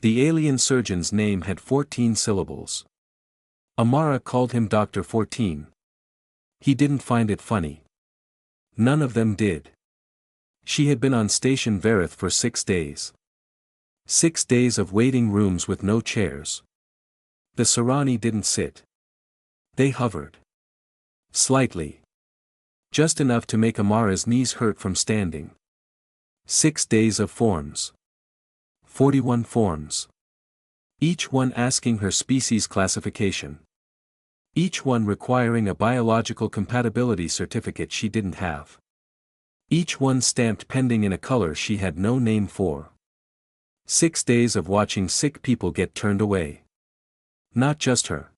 The alien surgeon's name had 14 syllables. Amara called him Dr. 14. He didn't find it funny. None of them did. She had been on Station Verith for 6 days. 6 days of waiting rooms with no chairs. The Sarani didn't sit. They hovered. Slightly. Just enough to make Amara's knees hurt from standing. 6 days of forms. 41 forms. Each one asking her species classification. Each one requiring a biological compatibility certificate she didn't have. Each one stamped pending in a color she had no name for. 6 days of watching sick people get turned away. Not just her.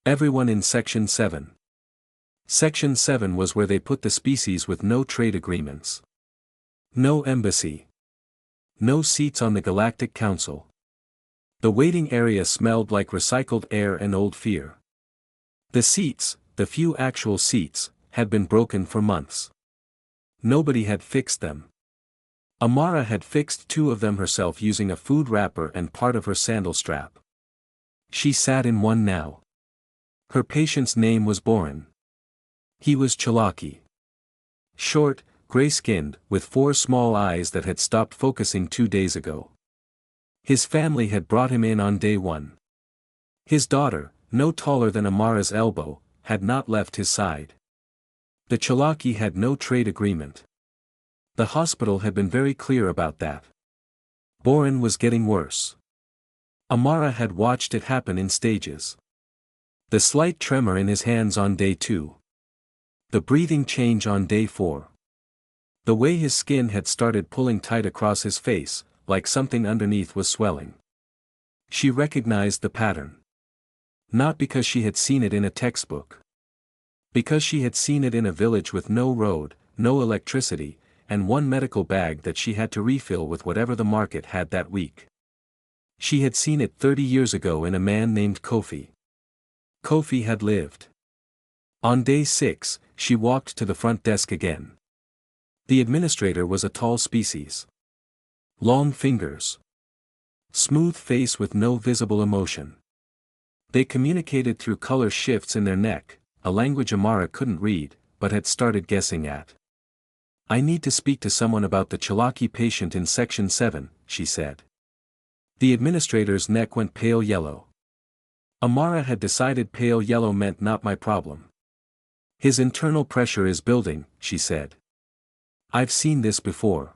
Everyone in Section 7. Section 7 was where they put the species with no trade agreements. No embassy. No seats on the Galactic Council. The waiting area smelled like recycled air and old fear. The seats, the few actual seats, had been broken for months. Nobody had fixed them. Amara had fixed 2 of them herself using a food wrapper and part of her sandal strap. She sat in one now. Her patient's name was Boran. He was Chalaki. Short, gray-skinned, with 4 small eyes that had stopped focusing 2 days ago. His family had brought him in on day 1. His daughter, no taller than Amara's elbow, had not left his side. The Chalaki had no trade agreement. The hospital had been very clear about that. Boran was getting worse. Amara had watched it happen in stages. The slight tremor in his hands on day 2. The breathing change on day 4. The way his skin had started pulling tight across his face, like something underneath was swelling. She recognized the pattern. Not because she had seen it in a textbook. Because she had seen it in a village with no road, no electricity, and 1 medical bag that she had to refill with whatever the market had that week. She had seen it 30 years ago in a man named Kofi. Kofi had lived. On day 6, she walked to the front desk again. The administrator was a tall species. Long fingers. Smooth face with no visible emotion. They communicated through color shifts in their neck, a language Amara couldn't read, but had started guessing at. "I need to speak to someone about the Chalaki patient in Section 7, she said. The administrator's neck went pale yellow. Amara had decided pale yellow meant not my problem. His internal pressure is building, she said. I've seen this before.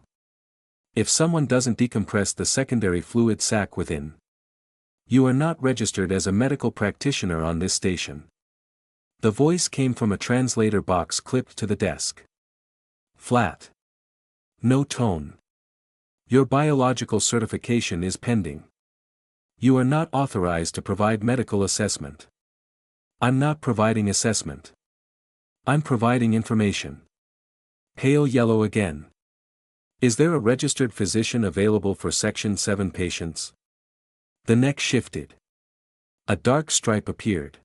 If someone doesn't decompress the secondary fluid sac within. You are not registered as a medical practitioner on this station. The voice came from a translator box clipped to the desk. Flat. No tone. Your biological certification is pending. You are not authorized to provide medical assessment. I'm not providing assessment. I'm providing information. Pale yellow again. Is there a registered physician available for Section 7 patients? The neck shifted. A dark stripe appeared.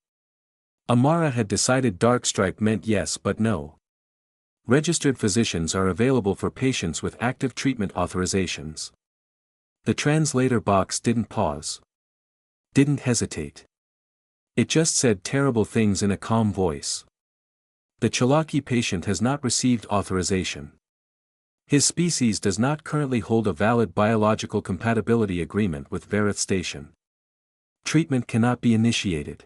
Amara had decided dark stripe meant yes but no. Registered physicians are available for patients with active treatment authorizations. The translator box didn't pause. Didn't hesitate. It just said terrible things in a calm voice. The Chalaki patient has not received authorization. His species does not currently hold a valid biological compatibility agreement with Verith Station. Treatment cannot be initiated.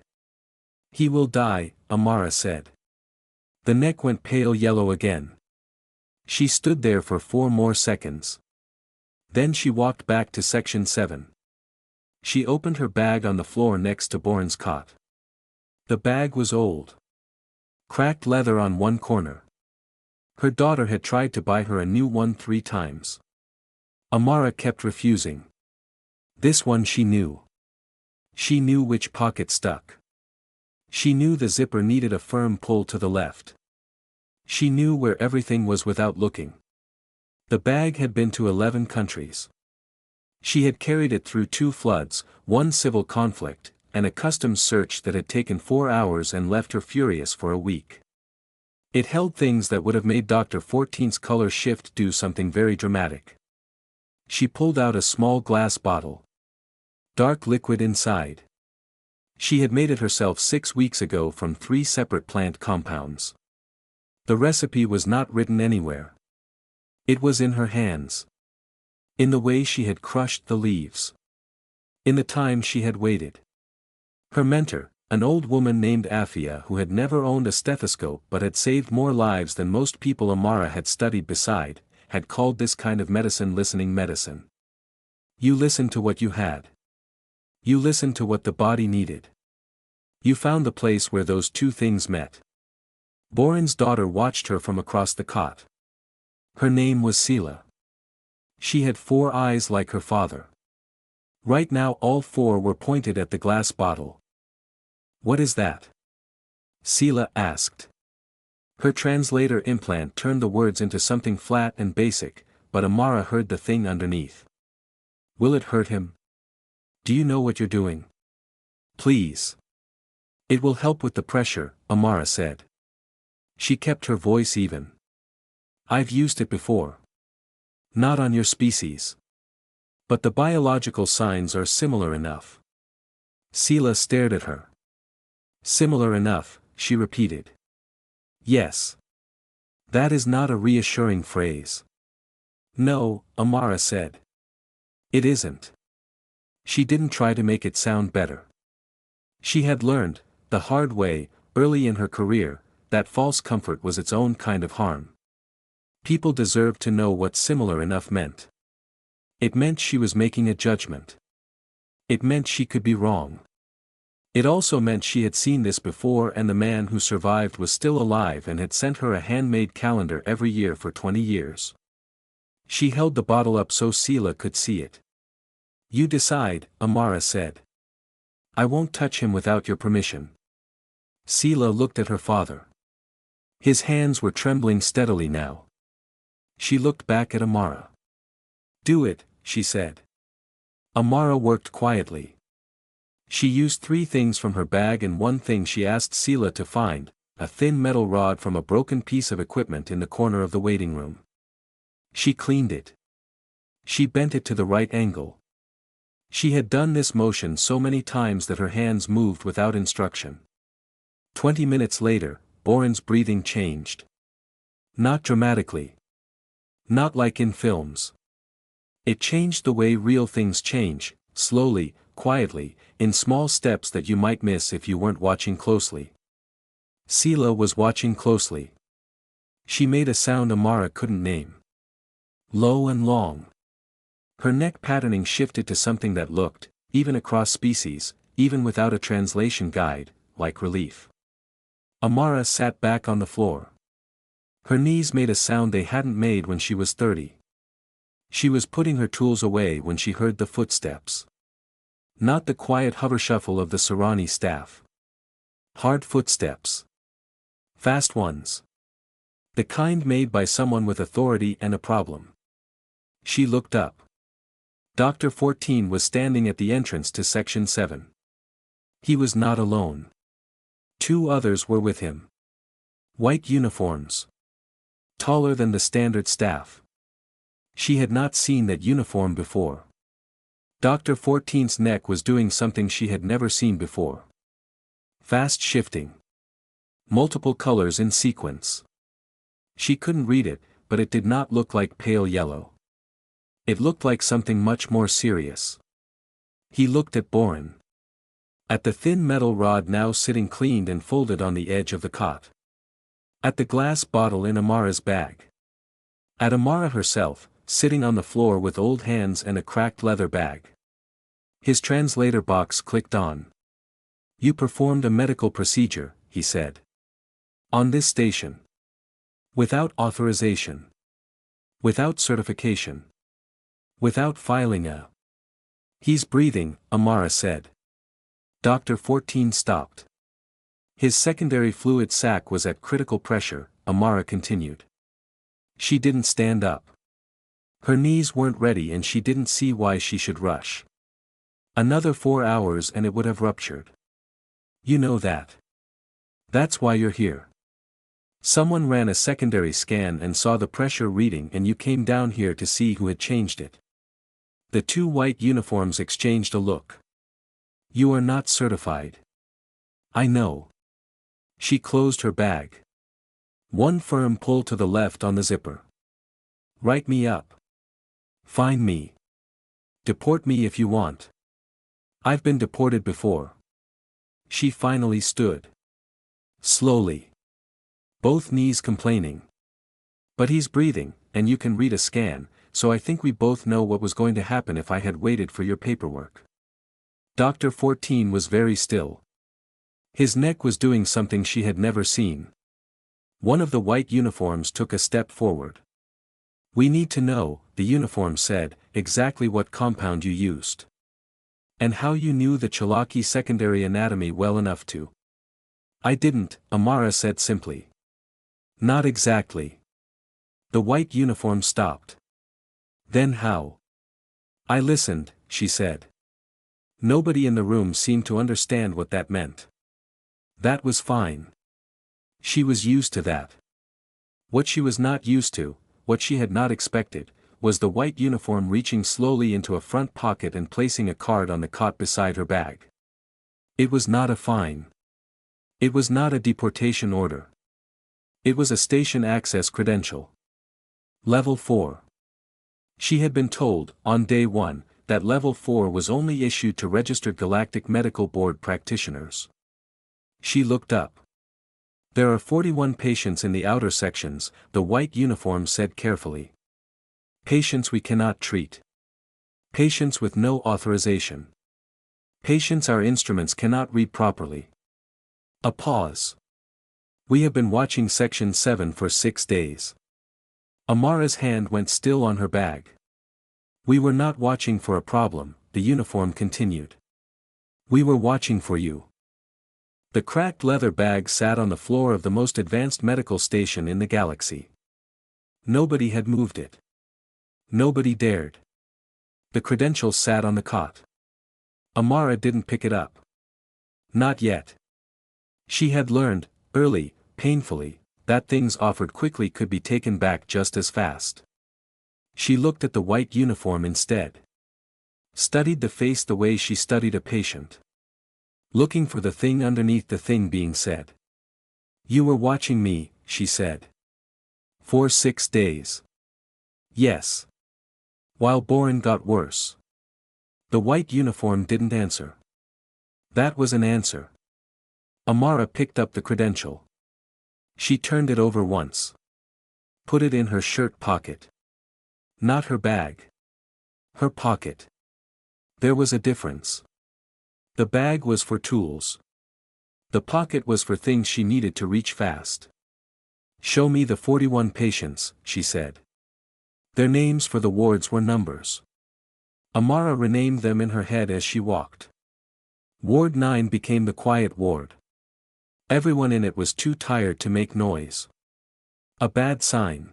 He will die, Amara said. The neck went pale yellow again. She stood there for 4 more seconds. Then she walked back to Section 7. She opened her bag on the floor next to Boran's cot. The bag was old. Cracked leather on one corner. Her daughter had tried to buy her a new one 3 times. Amara kept refusing. This one she knew. She knew which pocket stuck. She knew the zipper needed a firm pull to the left. She knew where everything was without looking. The bag had been to 11 countries. She had carried it through 2 floods, 1 civil conflict, and a customs search that had taken 4 hours and left her furious for a week. It held things that would have made Dr. 14's color shift do something very dramatic. She pulled out a small glass bottle. Dark liquid inside. She had made it herself 6 weeks ago from 3 separate plant compounds. The recipe was not written anywhere. It was in her hands. In the way she had crushed the leaves. In the time she had waited. Her mentor, an old woman named Afia who had never owned a stethoscope but had saved more lives than most people Amara had studied beside, had called this kind of medicine listening medicine. You listened to what you had. You listened to what the body needed. You found the place where those two things met. Boren's daughter watched her from across the cot. Her name was Sela. She had 4 eyes like her father. Right now all 4 were pointed at the glass bottle. What is that? Sela asked. Her translator implant turned the words into something flat and basic, but Amara heard the thing underneath. Will it hurt him? Do you know what you're doing? Please. It will help with the pressure, Amara said. She kept her voice even. I've used it before. Not on your species. But the biological signs are similar enough. Sela stared at her. Similar enough, she repeated. Yes. That is not a reassuring phrase. No, Amara said. It isn't. She didn't try to make it sound better. She had learned, the hard way, early in her career, that false comfort was its own kind of harm. People deserved to know what similar enough meant. It meant she was making a judgment. It meant she could be wrong. It also meant she had seen this before and the man who survived was still alive and had sent her a handmade calendar every year for 20 years. She held the bottle up so Sela could see it. You decide, Amara said. I won't touch him without your permission. Sela looked at her father. His hands were trembling steadily now. She looked back at Amara. Do it, she said. Amara worked quietly. She used 3 things from her bag and one thing she asked Sela to find, a thin metal rod from a broken piece of equipment in the corner of the waiting room. She cleaned it. She bent it to the right angle. She had done this motion so many times that her hands moved without instruction. 20 minutes later, Boren's breathing changed. Not dramatically. Not like in films. It changed the way real things change, slowly, quietly, in small steps that you might miss if you weren't watching closely. Sela was watching closely. She made a sound Amara couldn't name. Low and long. Her neck patterning shifted to something that looked, even across species, even without a translation guide, like relief. Amara sat back on the floor. Her knees made a sound they hadn't made when she was 30. She was putting her tools away when she heard the footsteps. Not the quiet hover shuffle of the Sarani staff. Hard footsteps. Fast ones. The kind made by someone with authority and a problem. She looked up. Dr. 14 was standing at the entrance to Section 7. He was not alone. 2 others were with him. White uniforms. Taller than the standard staff. She had not seen that uniform before. Dr. 14's neck was doing something she had never seen before. Fast shifting. Multiple colors in sequence. She couldn't read it, but it did not look like pale yellow. It looked like something much more serious. He looked at Boren. At the thin metal rod now sitting cleaned and folded on the edge of the cot. At the glass bottle in Amara's bag. At Amara herself, sitting on the floor with old hands and a cracked leather bag. His translator box clicked on. You performed a medical procedure, he said. On this station. Without authorization. Without certification. Without filing a. He's breathing, Amara said. Dr. 14 stopped. His secondary fluid sac was at critical pressure, Amara continued. She didn't stand up. Her knees weren't ready and she didn't see why she should rush. Another 4 hours and it would have ruptured. You know that. That's why you're here. Someone ran a secondary scan and saw the pressure reading and you came down here to see who had changed it. The 2 white uniforms exchanged a look. You are not certified. I know. She closed her bag. One firm pull to the left on the zipper. Write me up. Fine me. Deport me if you want. I've been deported before. She finally stood. Slowly. Both knees complaining. But he's breathing, and you can read a scan, so I think we both know what was going to happen if I had waited for your paperwork. Dr. 14 was very still. His neck was doing something she had never seen. One of the white uniforms took a step forward. We need to know, the uniform said, exactly what compound you used. And how you knew the Chalaki secondary anatomy well enough to. I didn't, Amara said simply. Not exactly. The white uniform stopped. Then how? I listened, she said. Nobody in the room seemed to understand what that meant. That was fine. She was used to that. What she was not used to, what she had not expected, was the white uniform reaching slowly into a front pocket and placing a card on the cot beside her bag. It was not a fine. It was not a deportation order. It was a station access credential. Level 4. She had been told, on day 1, that Level 4 was only issued to registered Galactic Medical Board practitioners. She looked up. There are 41 patients in the outer sections, the white uniform said carefully. Patients we cannot treat. Patients with no authorization. Patients our instruments cannot read properly. A pause. We have been watching Section 7 for 6 days. Amara's hand went still on her bag. We were not watching for a problem, the uniform continued. We were watching for you. The cracked leather bag sat on the floor of the most advanced medical station in the galaxy. Nobody had moved it. Nobody dared. The credentials sat on the cot. Amara didn't pick it up. Not yet. She had learned, early, painfully, that things offered quickly could be taken back just as fast. She looked at the white uniform instead. Studied the face the way she studied a patient. Looking for the thing underneath the thing being said. You were watching me, she said. For 6 days. Yes. While Boren got worse. The white uniform didn't answer. That was an answer. Amara picked up the credential. She turned it over once. Put it in her shirt pocket. Not her bag. Her pocket. There was a difference. The bag was for tools. The pocket was for things she needed to reach fast. Show me the 41 patients, she said. Their names for the wards were numbers. Amara renamed them in her head as she walked. Ward 9 became the quiet ward. Everyone in it was too tired to make noise. A bad sign.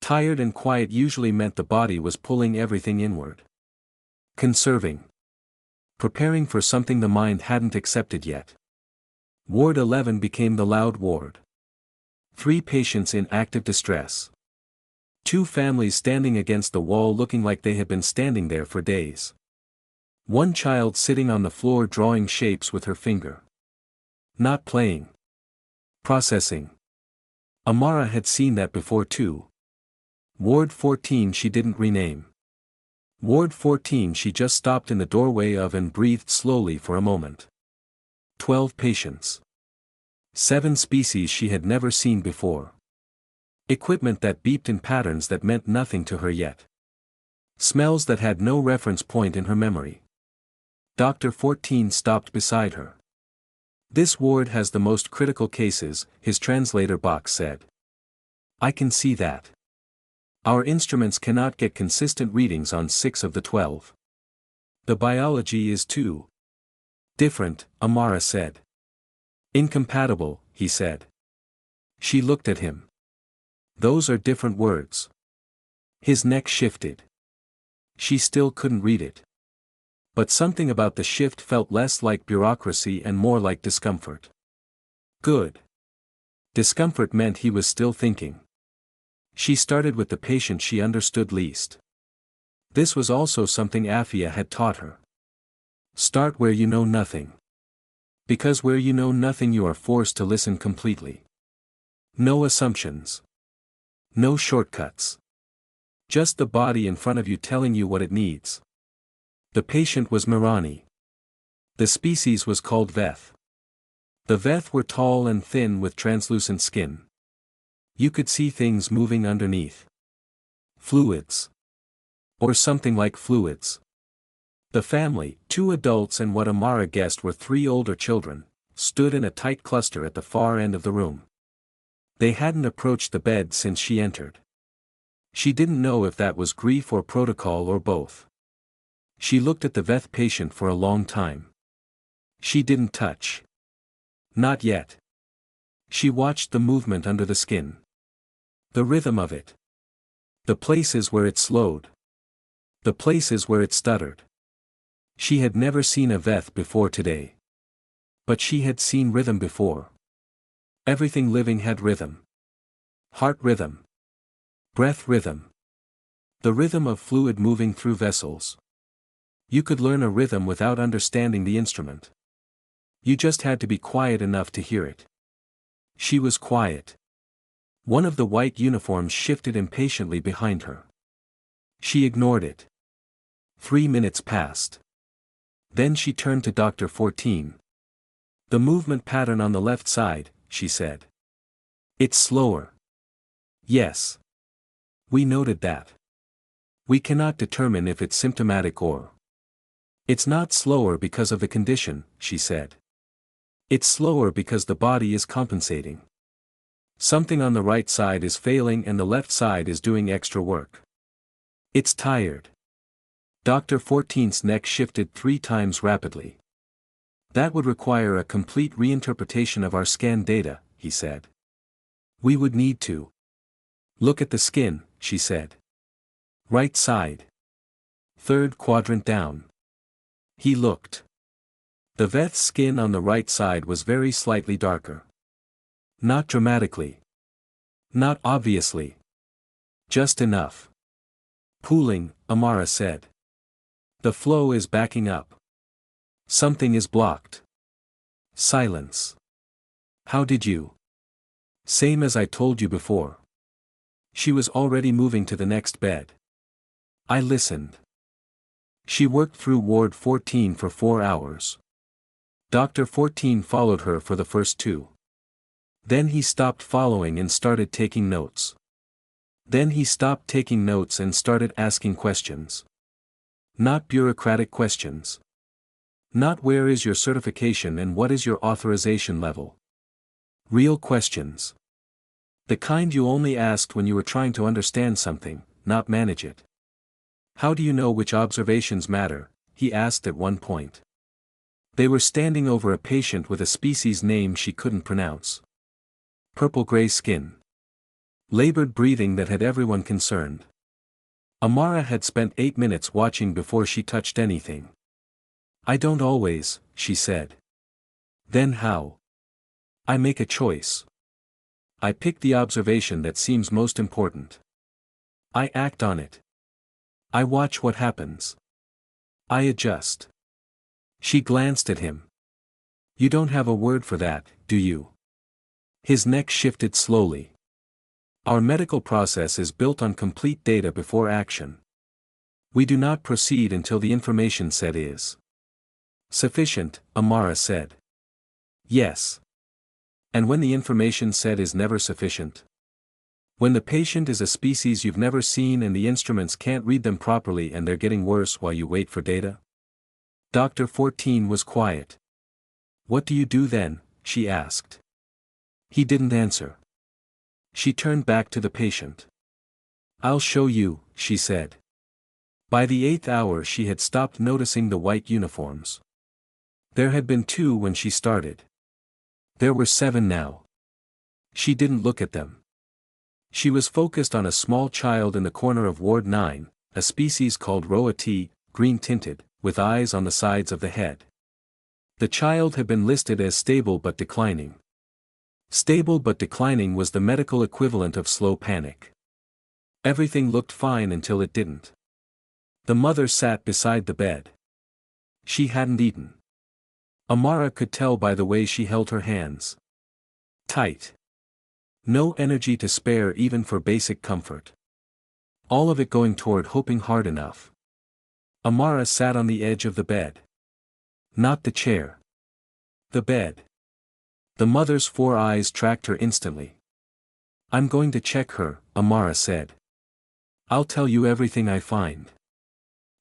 Tired and quiet usually meant the body was pulling everything inward. Conserving. Preparing for something the mind hadn't accepted yet. Ward 11 became the loud ward. 3 patients in active distress. 2 families standing against the wall looking like they had been standing there for days. 1 child sitting on the floor drawing shapes with her finger. Not playing. Processing. Amara had seen that before too. Ward 14 she didn't rename. Ward 14 she just stopped in the doorway of and breathed slowly for a moment. 12 patients. 7 species she had never seen before. Equipment that beeped in patterns that meant nothing to her yet. Smells that had no reference point in her memory. Dr. 14 stopped beside her. This ward has the most critical cases, his translator box said. I can see that. Our instruments cannot get consistent readings on 6 of the 12. The biology is too different, Amara said. Incompatible, he said. She looked at him. Those are different words. His neck shifted. She still couldn't read it. But something about the shift felt less like bureaucracy and more like discomfort. Good. Discomfort meant he was still thinking. She started with the patient she understood least. This was also something Afia had taught her. Start where you know nothing. Because where you know nothing you are forced to listen completely. No assumptions. No shortcuts. Just the body in front of you telling you what it needs. The patient was Mirani. The species was called Veth. The Veth were tall and thin with translucent skin. You could see things moving underneath. Fluids. Or something like fluids. The family, 2 adults and what Amara guessed were 3 older children, stood in a tight cluster at the far end of the room. They hadn't approached the bed since she entered. She didn't know if that was grief or protocol or both. She looked at the Veth patient for a long time. She didn't touch. Not yet. She watched the movement under the skin. The rhythm of it. The places where it slowed. The places where it stuttered. She had never seen a Veth before today. But she had seen rhythm before. Everything living had rhythm. Heart rhythm. Breath rhythm. The rhythm of fluid moving through vessels. You could learn a rhythm without understanding the instrument. You just had to be quiet enough to hear it. She was quiet. One of the white uniforms shifted impatiently behind her. She ignored it. 3 minutes passed. Then she turned to Dr. 14. The movement pattern on the left side, she said. It's slower. Yes. We noted that. We cannot determine if it's symptomatic or. It's not slower because of the condition, she said. It's slower because the body is compensating. Something on the right side is failing and the left side is doing extra work. It's tired. Dr. 14's neck shifted 3 times rapidly. That would require a complete reinterpretation of our scan data, he said. We would need to. Look at the skin, she said. Right side. 3rd quadrant down. He looked. The Veth's skin on the right side was very slightly darker. Not dramatically. Not obviously. Just enough. Pooling, Amara said. The flow is backing up. Something is blocked. Silence. How did you? Same as I told you before. She was already moving to the next bed. I listened. She worked through Ward 14 for 4 hours. Dr. 14 followed her for the first 2. Then he stopped following and started taking notes. Then he stopped taking notes and started asking questions. Not bureaucratic questions. Not where is your certification and what is your authorization level. Real questions. The kind you only asked when you were trying to understand something, not manage it. How do you know which observations matter? He asked at one point. They were standing over a patient with a species name she couldn't pronounce. Purple-gray skin. Labored breathing that had everyone concerned. Amara had spent 8 minutes watching before she touched anything. I don't always, she said. Then how? I make a choice. I pick the observation that seems most important. I act on it. I watch what happens. I adjust. She glanced at him. You don't have a word for that, do you? His neck shifted slowly. Our medical process is built on complete data before action. We do not proceed until the information set is sufficient, Amara said. Yes. And when the information set is never sufficient? When the patient is a species you've never seen and the instruments can't read them properly and they're getting worse while you wait for data? Dr. 14 was quiet. What do you do then? She asked. He didn't answer. She turned back to the patient. I'll show you, she said. By the 8th hour she had stopped noticing the white uniforms. There had been 2 when she started. There were 7 now. She didn't look at them. She was focused on a small child in the corner of Ward 9, a species called Roa T, green-tinted, with eyes on the sides of the head. The child had been listed as stable but declining. Stable but declining was the medical equivalent of slow panic. Everything looked fine until it didn't. The mother sat beside the bed. She hadn't eaten. Amara could tell by the way she held her hands. Tight. No energy to spare even for basic comfort. All of it going toward hoping hard enough. Amara sat on the edge of the bed. Not the chair. The bed. The mother's 4 eyes tracked her instantly. I'm going to check her, Amara said. I'll tell you everything I find.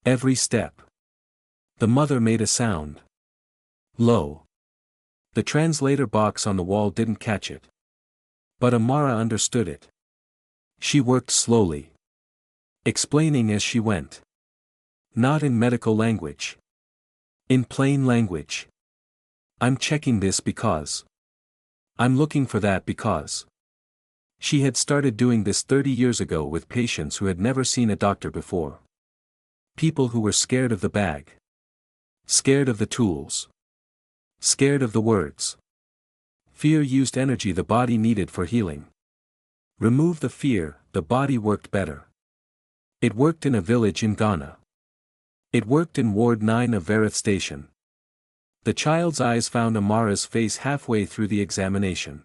Every step. The mother made a sound. Low. The translator box on the wall didn't catch it. But Amara understood it. She worked slowly. Explaining as she went. Not in medical language. In plain language. I'm checking this because. I'm looking for that because. She had started doing this 30 years ago with patients who had never seen a doctor before. People who were scared of the bag. Scared of the tools. Scared of the words. Fear used energy the body needed for healing. Remove the fear, the body worked better. It worked in a village in Ghana. It worked in Ward 9 of Verith Station. The child's eyes found Amara's face halfway through the examination.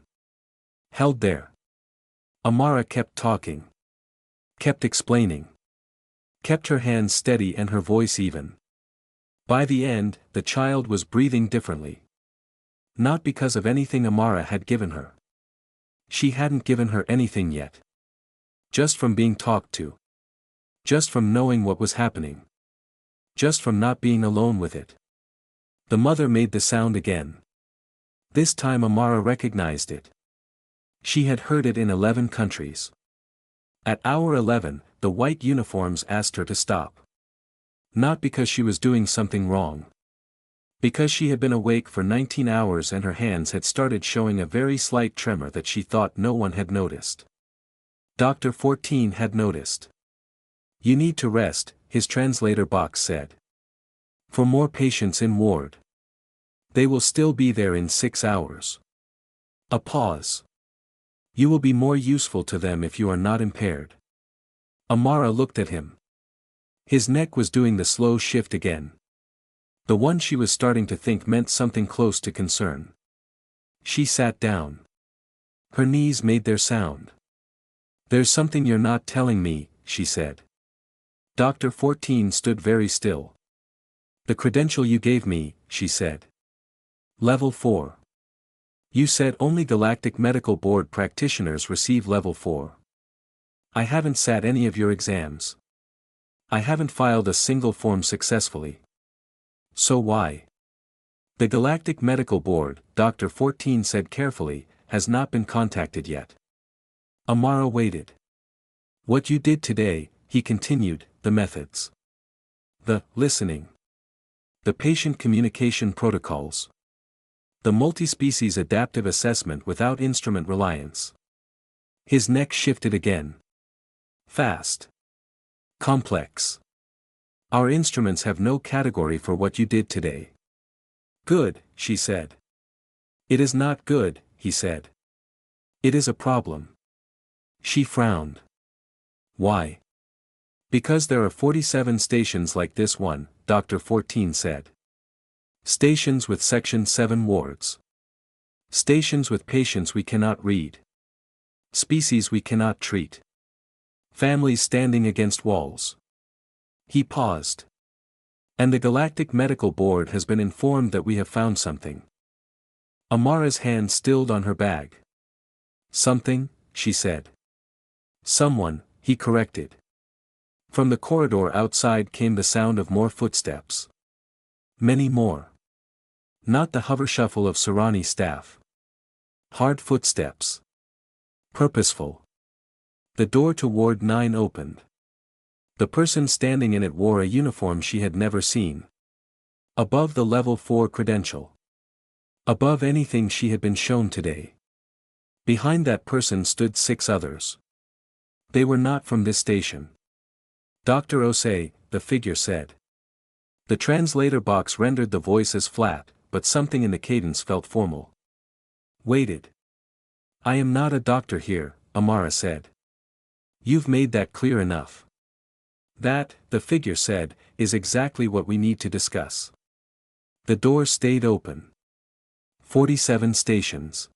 Held there. Amara kept talking. Kept explaining. Kept her hands steady and her voice even. By the end, the child was breathing differently. Not because of anything Amara had given her. She hadn't given her anything yet. Just from being talked to. Just from knowing what was happening. Just from not being alone with it. The mother made the sound again. This time Amara recognized it. She had heard it in 11 countries. At hour 11, the white uniforms asked her to stop. Not because she was doing something wrong. Because she had been awake for 19 hours and her hands had started showing a very slight tremor that she thought no one had noticed. Dr. 14 had noticed. You need to rest, his translator box said. For more patients in ward. They will still be there in 6 hours. A pause. You will be more useful to them if you are not impaired. Amara looked at him. His neck was doing the slow shift again. The one she was starting to think meant something close to concern. She sat down. Her knees made their sound. There's something you're not telling me, she said. Dr. 14 stood very still. The credential you gave me, she said. Level 4. You said only Galactic Medical Board practitioners receive Level 4. I haven't sat any of your exams. I haven't filed a single form successfully. So why? The Galactic Medical Board, Dr. 14 said carefully, has not been contacted yet. Amara waited. What you did today, he continued, the methods. The listening. The patient communication protocols. The multi-species adaptive assessment without instrument reliance. His neck shifted again. Fast. Complex. Our instruments have no category for what you did today. Good, she said. It is not good, he said. It is a problem. She frowned. Why? Because there are 47 stations like this one, Dr. 14 said. Stations with Section 7 wards. Stations with patients we cannot read. Species we cannot treat. Families standing against walls. He paused. And the Galactic Medical Board has been informed that we have found something. Amara's hand stilled on her bag. Something, she said. Someone, he corrected. From the corridor outside came the sound of more footsteps. Many more. Not the hover shuffle of Sarani staff. Hard footsteps. Purposeful. The door to Ward 9 opened. The person standing in it wore a uniform she had never seen. Above the Level 4 credential. Above anything she had been shown today. Behind that person stood 6 others. They were not from this station. Dr. Osei, the figure said. The translator box rendered the voice as flat, but something in the cadence felt formal. Waited. I am not a doctor here, Amara said. You've made that clear enough. That, the figure said, is exactly what we need to discuss. The door stayed open. 47 stations.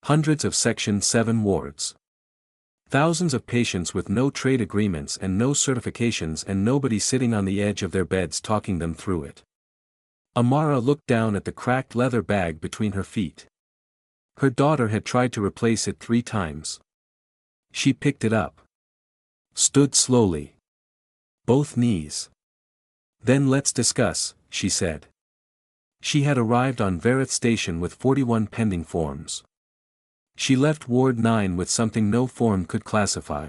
Hundreds of Section 7 wards. Thousands of patients with no trade agreements and no certifications, and nobody sitting on the edge of their beds talking them through it. Amara looked down at the cracked leather bag between her feet. Her daughter had tried to replace it 3 times. She picked it up. Stood slowly. Both knees. Then let's discuss, she said. She had arrived on Verith Station with 41 pending forms. She left Ward 9 with something no form could classify.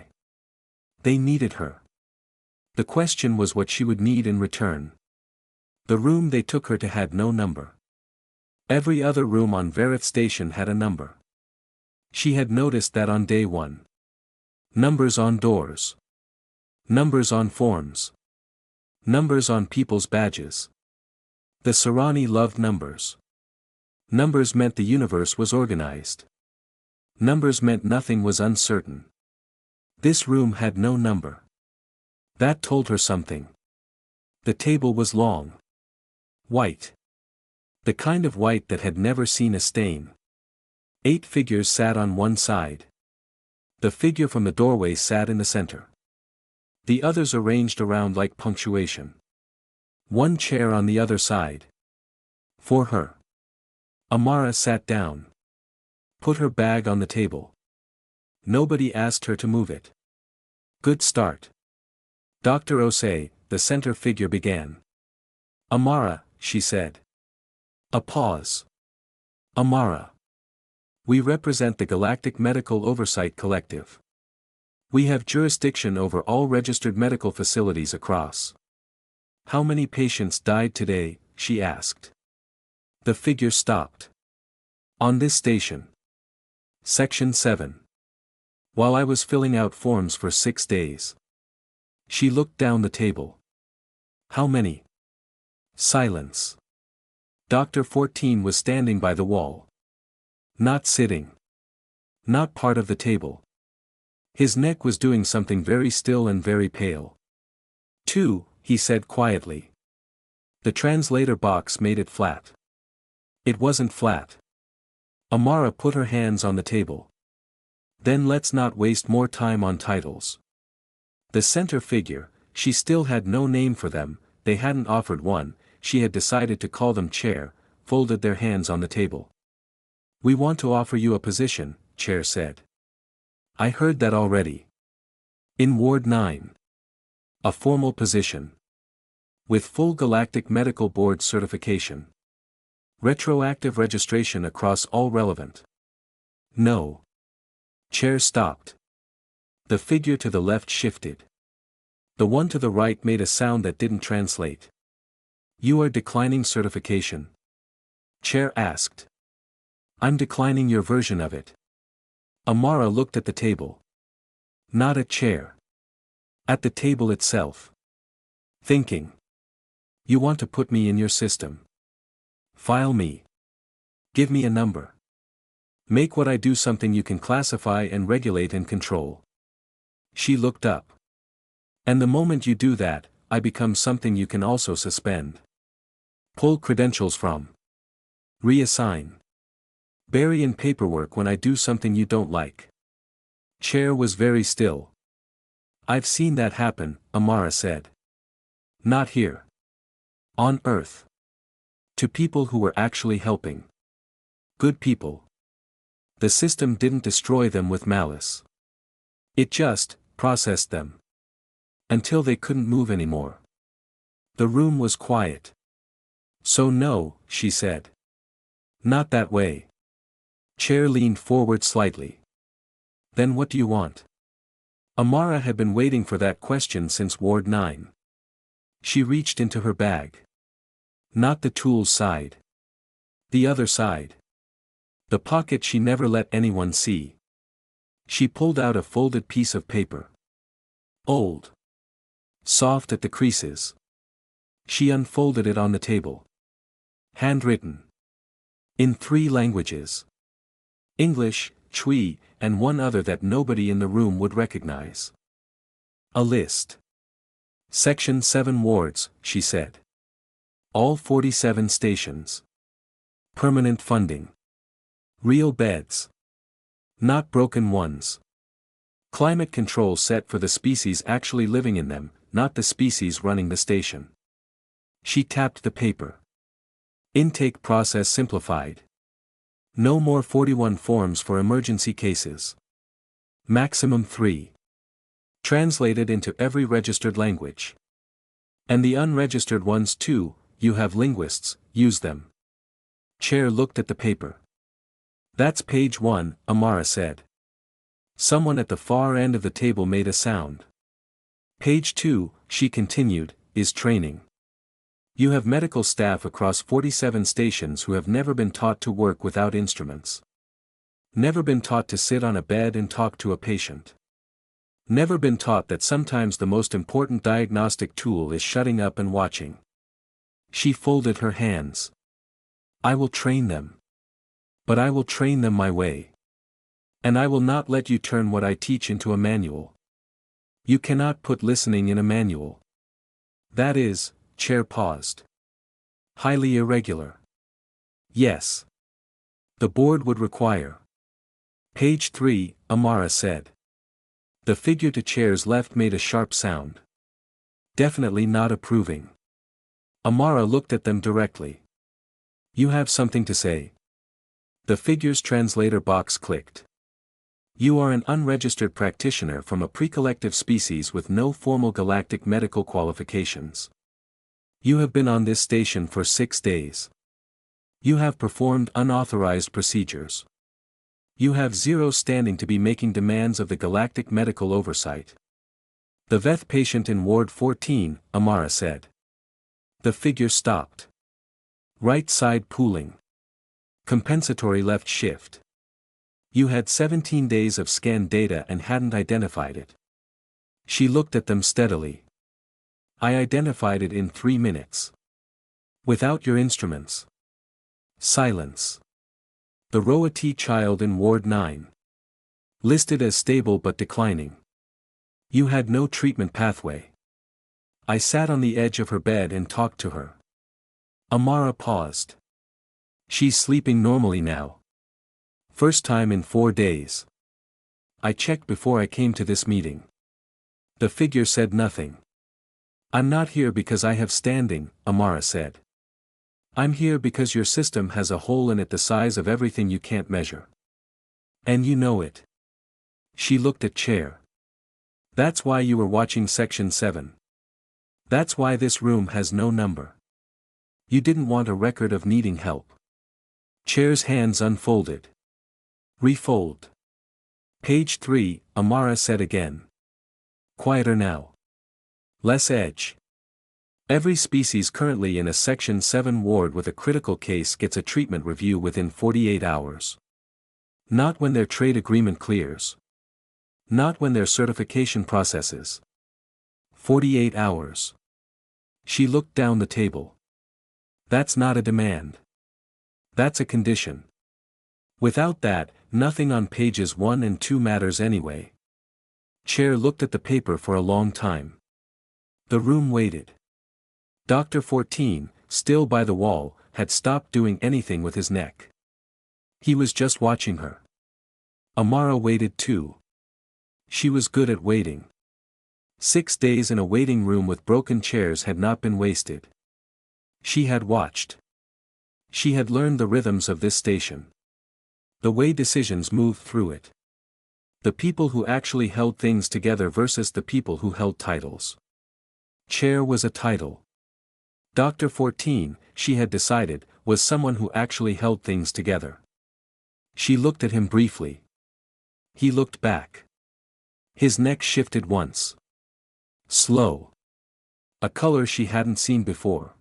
They needed her. The question was what she would need in return. The room they took her to had no number. Every other room on Verith Station had a number. She had noticed that on day 1. Numbers on doors. Numbers on forms. Numbers on people's badges. The Sarani loved numbers. Numbers meant the universe was organized. Numbers meant nothing was uncertain. This room had no number. That told her something. The table was long. White. The kind of white that had never seen a stain. 8 figures sat on one side. The figure from the doorway sat in the center. The others arranged around like punctuation. 1 chair on the other side. For her. Amara sat down. Put her bag on the table. Nobody asked her to move it. Good start. Dr. Osei, the center figure, began. Amara, she said. A pause. Amara. We represent the Galactic Medical Oversight Collective. We have jurisdiction over all registered medical facilities across. How many patients died today, she asked. The figure stopped. On this station. Section 7. While I was filling out forms for 6 days. She looked down the table. How many? Silence. Dr. 14 was standing by the wall. Not sitting. Not part of the table. His neck was doing something very still and very pale. 2, he said quietly. The translator box made it flat. It wasn't flat. Amara put her hands on the table. Then let's not waste more time on titles. The center figure, she still had no name for them, they hadn't offered one, she had decided to call them Chair, folded their hands on the table. We want to offer you a position, Chair said. I heard that already. In Ward 9. A formal position. With full Galactic Medical Board certification. Retroactive registration across all relevant. No. Chair stopped. The figure to the left shifted. The one to the right made a sound that didn't translate. You are declining certification? Chair asked. I'm declining your version of it. Amara looked at the table. Not at Chair. At the table itself. Thinking. You want to put me in your system. File me. Give me a number. Make what I do something you can classify and regulate and control. She looked up. And the moment you do that, I become something you can also suspend. Pull credentials from. Reassign. Bury in paperwork when I do something you don't like. Chair was very still. I've seen that happen, Amara said. Not here. On Earth. To people who were actually helping. Good people. The system didn't destroy them with malice. It just processed them. Until they couldn't move anymore. The room was quiet. So no, she said. Not that way. Chair leaned forward slightly. Then what do you want? Amara had been waiting for that question since Ward 9. She reached into her bag. Not the tools side. The other side. The pocket she never let anyone see. She pulled out a folded piece of paper. Old. Soft at the creases. She unfolded it on the table. Handwritten. In 3 languages. English, Chui, and one other that nobody in the room would recognize. A list. Section 7 wards, she said. All 47 stations. Permanent funding. Real beds. Not broken ones. Climate control set for the species actually living in them, not the species running the station. She tapped the paper. Intake process simplified. No more 41 forms for emergency cases. Maximum 3. Translated into every registered language. And the unregistered ones too, you have linguists, use them. Chair looked at the paper. That's page 1, Amara said. Someone at the far end of the table made a sound. Page 2, she continued, is training. You have medical staff across 47 stations who have never been taught to work without instruments. Never been taught to sit on a bed and talk to a patient. Never been taught that sometimes the most important diagnostic tool is shutting up and watching. She folded her hands. I will train them. But I will train them my way. And I will not let you turn what I teach into a manual. You cannot put listening in a manual. That is, Chair paused. Highly irregular. Yes. The board would require. Page 3, Amara said. The figure to Chair's left made a sharp sound. Definitely not approving. Amara looked at them directly. You have something to say. The figure's translator box clicked. You are an unregistered practitioner from a pre-collective species with no formal galactic medical qualifications. You have been on this station for 6 days. You have performed unauthorized procedures. You have zero standing to be making demands of the galactic medical oversight. The Veth patient in Ward 14, Amara said. The figure stopped. Right side pooling. Compensatory left shift. You had 17 days of scanned data and hadn't identified it. She looked at them steadily. I identified it in 3 minutes. Without your instruments. Silence. The Roa T child in Ward 9. Listed as stable but declining. You had no treatment pathway. I sat on the edge of her bed and talked to her. Amara paused. She's sleeping normally now. First time in 4 days. I checked before I came to this meeting. The figure said nothing. I'm not here because I have standing, Amara said. I'm here because your system has a hole in it the size of everything you can't measure. And you know it. She looked at Chair. That's why you were watching Section 7. That's why this room has no number. You didn't want a record of needing help. Chair's hands unfolded. Refold. Page 3, Amara said again. Quieter now. Less edge. Every species currently in a Section 7 ward with a critical case gets a treatment review within 48 hours. Not when their trade agreement clears. Not when their certification processes. 48 hours. She looked down the table. That's not a demand. That's a condition. Without that, nothing on pages 1 and 2 matters anyway. Chair looked at the paper for a long time. The room waited. Dr. 14, still by the wall, had stopped doing anything with his neck. He was just watching her. Amara waited too. She was good at waiting. 6 days in a waiting room with broken chairs had not been wasted. She had watched. She had learned the rhythms of this station. The way decisions moved through it. The people who actually held things together versus the people who held titles. Chair was a title. Dr. 14, she had decided, was someone who actually held things together. She looked at him briefly. He looked back. His neck shifted once. Slow. A color she hadn't seen before.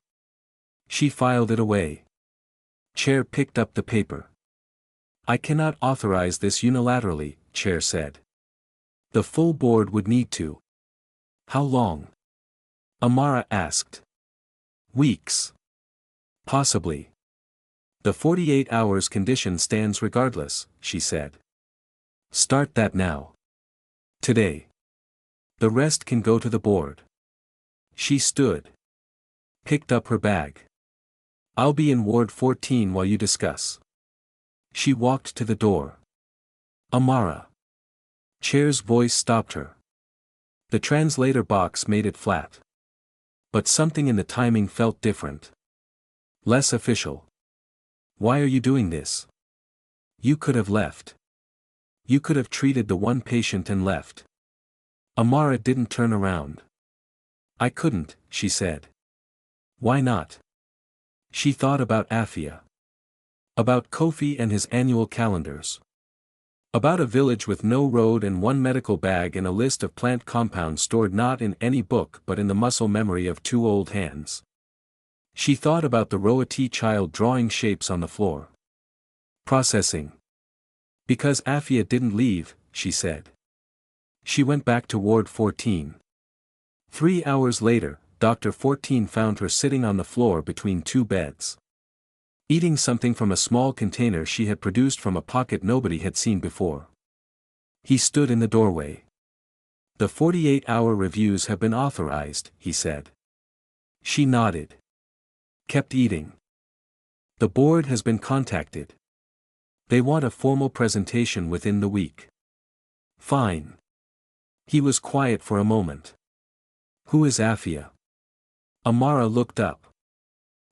She filed it away. Chair picked up the paper. I cannot authorize this unilaterally, Chair said. The full board would need to. How long? Amara asked. Weeks. Possibly. The 48 hours condition stands regardless, she said. Start that now. Today. The rest can go to the board. She stood. Picked up her bag. I'll be in Ward 14 while you discuss. She walked to the door. Amara. Chair's voice stopped her. The translator box made it flat. But something in the timing felt different. Less official. Why are you doing this? You could have left. You could have treated the one patient and left. Amara didn't turn around. I couldn't, she said. Why not? She thought about Afia. About Kofi and his annual calendars. About a village with no road and one medical bag and a list of plant compounds stored not in any book but in the muscle memory of two old hands. She thought about the Roati child drawing shapes on the floor. Processing. Because Afia didn't leave, she said. She went back to Ward 14. 3 hours later, Dr. 14 found her sitting on the floor between two beds. Eating something from a small container she had produced from a pocket nobody had seen before. He stood in the doorway. The 48-hour reviews have been authorized, he said. She nodded. Kept eating. The board has been contacted. They want a formal presentation within the week. Fine. He was quiet for a moment. Who is Afia? Amara looked up.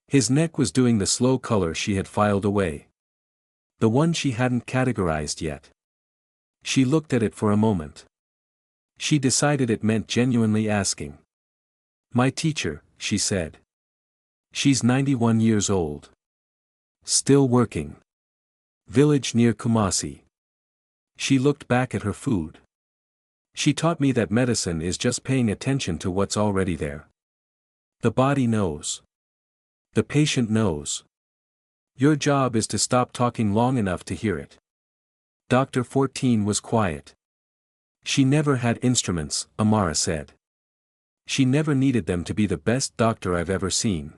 His neck was doing the slow color she had filed away. The one she hadn't categorized yet. She looked at it for a moment. She decided it meant genuinely asking. My teacher, she said. She's 91 years old. Still working. Village near Kumasi. She looked back at her food. She taught me that medicine is just paying attention to what's already there. The body knows. The patient knows. Your job is to stop talking long enough to hear it. Dr. 14 was quiet. She never had instruments, Amara said. She never needed them to be the best doctor I've ever seen.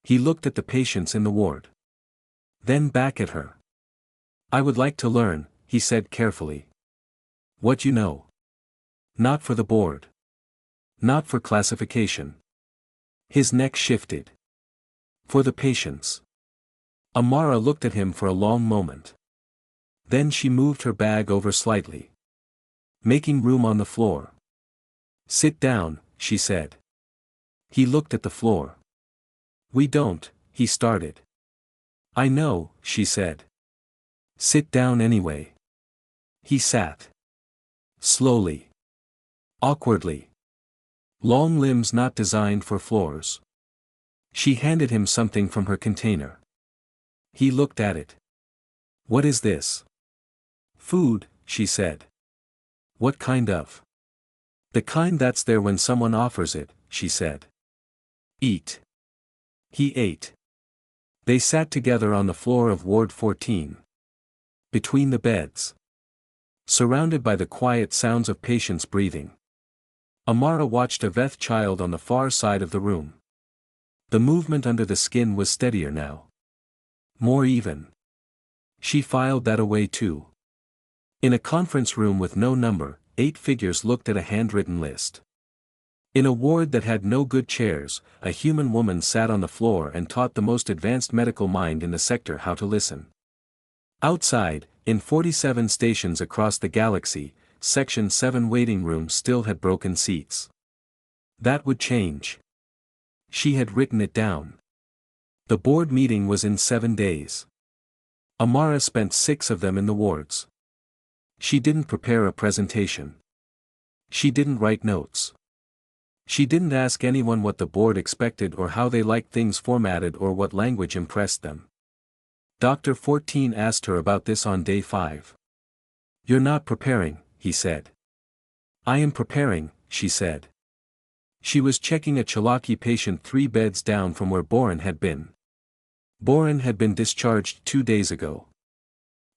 He looked at the patients in the ward. Then back at her. I would like to learn, he said carefully. What you know. Not for the board. Not for classification. His neck shifted. For the patients. Amara looked at him for a long moment. Then she moved her bag over slightly. Making room on the floor. Sit down, she said. He looked at the floor. We don't, he started. I know, she said. Sit down anyway. He sat. Slowly. Awkwardly. Long limbs not designed for floors. She handed him something from her container. He looked at it. What is this? Food, she said. What kind of? The kind that's there when someone offers it, she said. Eat. He ate. They sat together on the floor of Ward 14. Between the beds. Surrounded by the quiet sounds of patients breathing. Amara watched a Veth child on the far side of the room. The movement under the skin was steadier now. More even. She filed that away too. In a conference room with no number, 8 figures looked at a handwritten list. In a ward that had no good chairs, a human woman sat on the floor and taught the most advanced medical mind in the sector how to listen. Outside, in 47 stations across the galaxy, Section 7 waiting rooms still had broken seats. That would change. She had written it down. The board meeting was in 7 days. Amara spent 6 of them in the wards. She didn't prepare a presentation. She didn't write notes. She didn't ask anyone what the board expected or how they liked things formatted or what language impressed them. Dr. 14 asked her about this on day 5. You're not preparing, he said. I am preparing, she said. She was checking a Chalaki patient 3 beds down from where Boren had been. Boren had been discharged 2 days ago.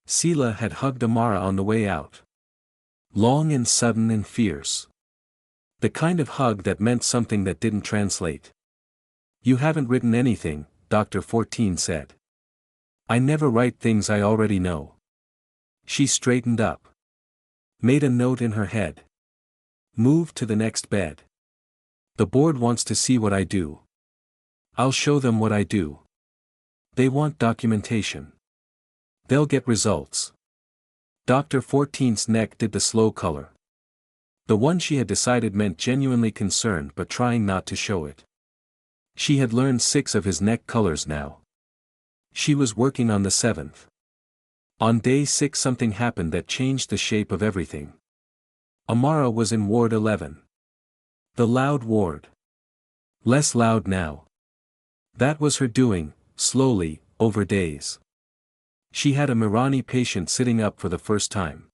Sela had hugged Amara on the way out. Long and sudden and fierce. The kind of hug that meant something that didn't translate. You haven't written anything, Dr. 14 said. I never write things I already know. She straightened up. Made a note in her head. Moved to the next bed. The board wants to see what I do. I'll show them what I do. They want documentation. They'll get results. Dr. 14's neck did the slow color. The one she had decided meant genuinely concerned but trying not to show it. She had learned 6 of his neck colors now. She was working on the 7th. On day 6 something happened that changed the shape of everything. Amara was in Ward 11. The loud ward. Less loud now. That was her doing, slowly, over days. She had a Mirani patient sitting up for the first time.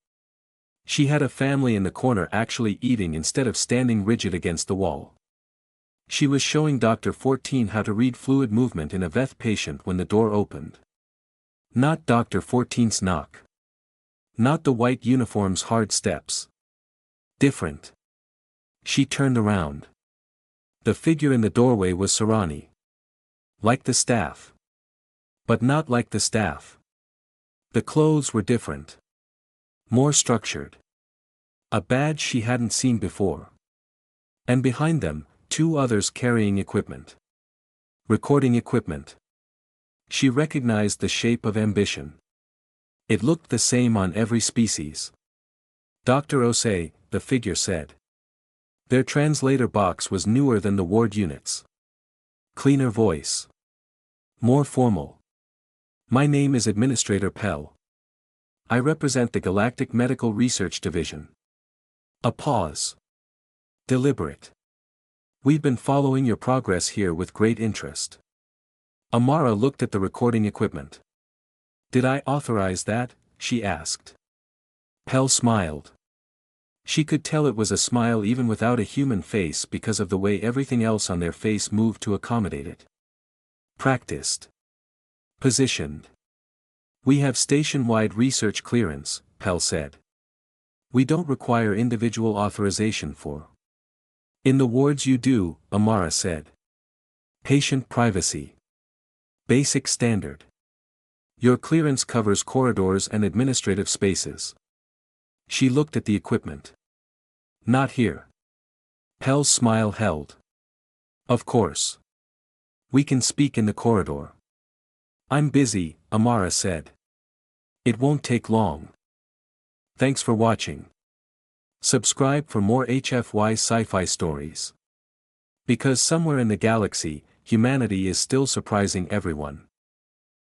She had a family in the corner actually eating instead of standing rigid against the wall. She was showing Dr. 14 how to read fluid movement in a VETH patient when the door opened. Not Dr. 14's knock. Not the white uniform's hard steps. Different. She turned around. The figure in the doorway was Sarani. Like the staff. But not like the staff. The clothes were different. More structured. A badge she hadn't seen before. And behind them, 2 others carrying equipment. Recording equipment. She recognized the shape of ambition. It looked the same on every species. Dr. Osei, the figure said. Their translator box was newer than the ward units. Cleaner voice. More formal. My name is Administrator Pell. I represent the Galactic Medical Research Division. A pause. Deliberate. We've been following your progress here with great interest. Amara looked at the recording equipment. Did I authorize that? She asked. Pell smiled. She could tell it was a smile even without a human face because of the way everything else on their face moved to accommodate it. Practiced. Positioned. We have station-wide research clearance, Pell said. We don't require individual authorization for. In the wards you do, Amara said. Patient privacy. Basic standard. Your clearance covers corridors and administrative spaces. She looked at the equipment. Not here. Pell's smile held. Of course. We can speak in the corridor. I'm busy, Amara said. It won't take long. Thanks for watching. Subscribe for more HFY sci-fi stories. Because somewhere in the galaxy, humanity is still surprising everyone.